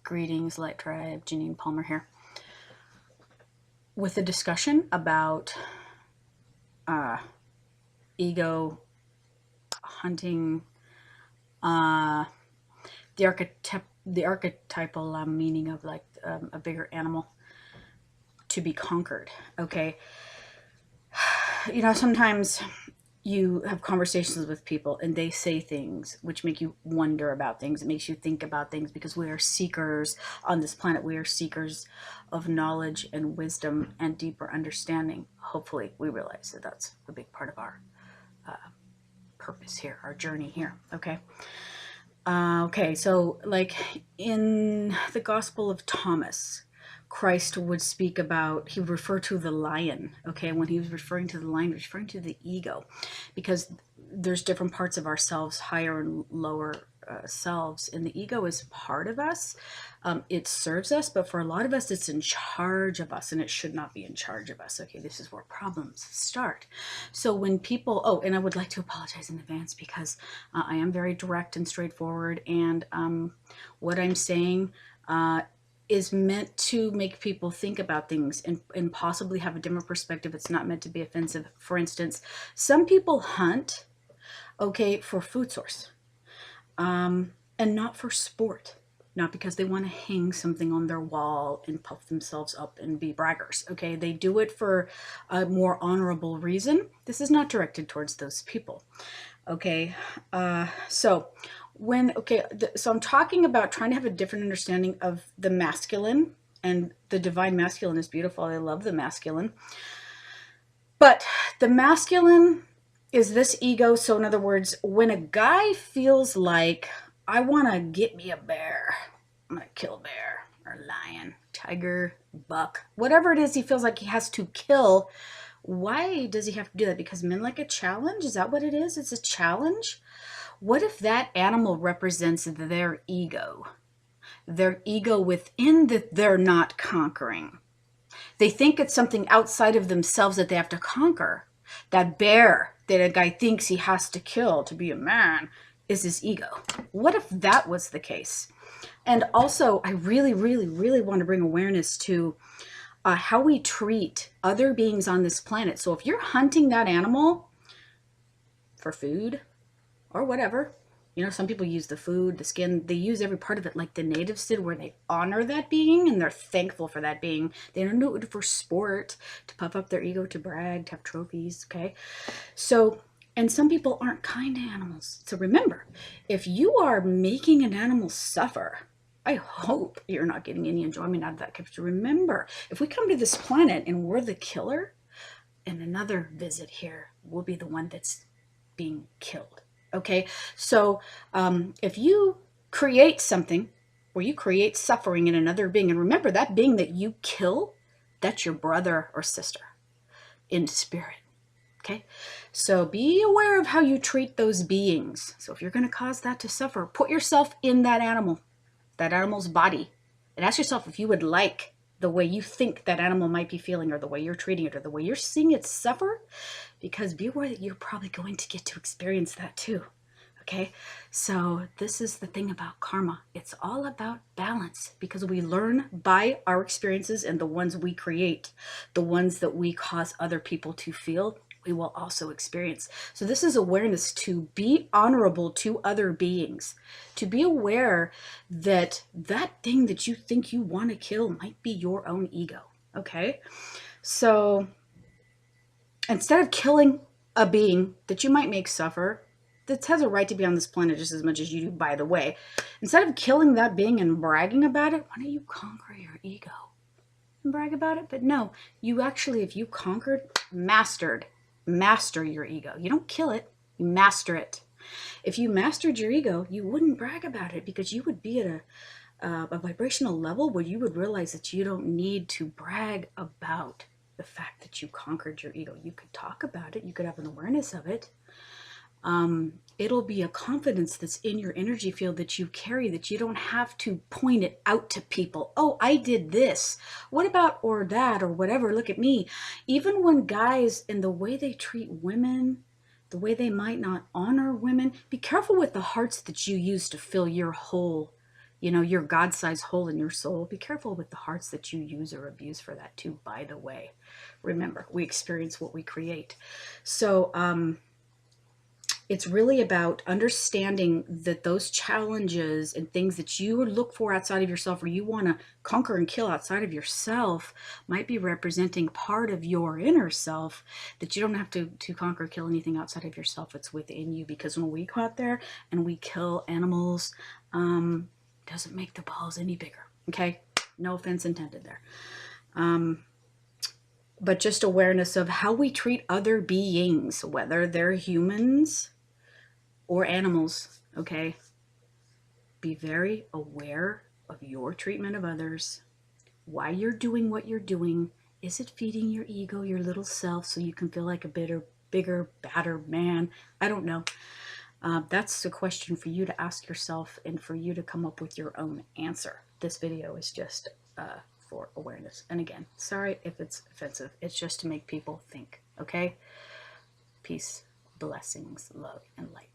Greetings, Light Tribe. Janine Palmer here with a discussion about ego hunting, the archetypal meaning of like a bigger animal to be conquered. Okay, sometimes you have conversations with people and they say things which make you wonder about things. It makes you think about things because we are seekers on this planet. We are seekers of knowledge and wisdom and deeper understanding. Hopefully we realize that that's a big part of our purpose here, our journey here. Okay, so like in the Gospel of Thomas, Christ would speak about, he would refer to the lion, okay? When he was referring to the lion, referring to the ego, because there's different parts of ourselves, higher and lower selves, and the ego is part of us. It serves us, but for a lot of us, it's in charge of us, and it should not be in charge of us. Okay, this is where problems start. So when people, oh, and I would like to apologize in advance because I am very direct and straightforward, and what I'm saying is meant to make people think about things and possibly have a different perspective. It's not meant to be offensive. For instance, some people hunt, okay, for food source, and not for sport. Not because they want to hang something on their wall and puff themselves up and be braggers. Okay, they do it for a more honorable reason. This is not directed towards those people. Okay, so I'm talking about trying to have a different understanding of the masculine, and the divine masculine is beautiful. I love the masculine, but the masculine is this ego. So in other words, when a guy feels like, I want to get me a bear, I'm going to kill a bear or a lion, tiger, buck, whatever it is he feels like he has to kill. Why does he have to do that? Because men like a challenge? Is that what it is? It's a challenge? What if that animal represents their ego? Their ego within that they're not conquering. They think it's something outside of themselves that they have to conquer. That bear that a guy thinks he has to kill to be a man is his ego. What if that was the case? And also, I really, really, really want to bring awareness to how we treat other beings on this planet. So if you're hunting that animal for food or whatever, some people use the food, the skin, they use every part of it like the natives did, where they honor that being and they're thankful for that being. They don't do it for sport, to puff up their ego, to brag, to have trophies, okay? So, and some people aren't kind to animals. So remember, if you are making an animal suffer, I hope you're not getting any enjoyment out of that. Because remember, if we come to this planet and we're the killer, and another visit here will be the one that's being killed. Okay, so if you create something where you create suffering in another being, and remember that being that you kill, that's your brother or sister in spirit. Okay, so be aware of how you treat those beings. So if you're going to cause that to suffer, put yourself in that animal's body, and ask yourself if you would like the way you think that animal might be feeling, or the way you're treating it, or the way you're seeing it suffer, because be aware that you're probably going to get to experience that too. Okay, so this is the thing about karma. It's all about balance, because we learn by our experiences, and the ones we create, the ones that we cause other people to feel, we will also experience. So this is awareness to be honorable to other beings, to be aware that that thing that you think you want to kill might be your own ego. Okay, so instead of killing a being that you might make suffer, that has a right to be on this planet just as much as you do, by the way, instead of killing that being and bragging about it, why don't you conquer your ego and brag about it? But no, you actually, if you conquered, master your ego. You don't kill it, you master it. If you mastered your ego, you wouldn't brag about it, because you would be at a vibrational level where you would realize that you don't need to brag about the fact that you conquered your ego. You could talk about it, you could have an awareness of it. It'll be a confidence that's in your energy field that you carry, that you don't have to point it out to people. Oh, I did this. What about, or that, or whatever, look at me. Even when guys, in the way they treat women, the way they might not honor women, be careful with the hearts that you use to fill your hole You know, your God-sized hole in your soul. Be careful with the hearts that you use or abuse for that too, by the way. Remember, we experience what we create. So, it's really about understanding that those challenges and things that you would look for outside of yourself, or you want to conquer and kill outside of yourself, might be representing part of your inner self, that you don't have to conquer or kill anything outside of yourself. It's within you. Because when we go out there and we kill animals, doesn't make the balls any bigger. Okay? No offense intended there. But just awareness of how we treat other beings, whether they're humans or animals, okay? Be very aware of your treatment of others, why you're doing what you're doing. Is it feeding your ego, your little self, so you can feel like a bigger, badder man? I don't know. That's a question for you to ask yourself and for you to come up with your own answer. This video is just for awareness. And again, sorry if it's offensive. It's just to make people think, okay? Peace, blessings, love, and light.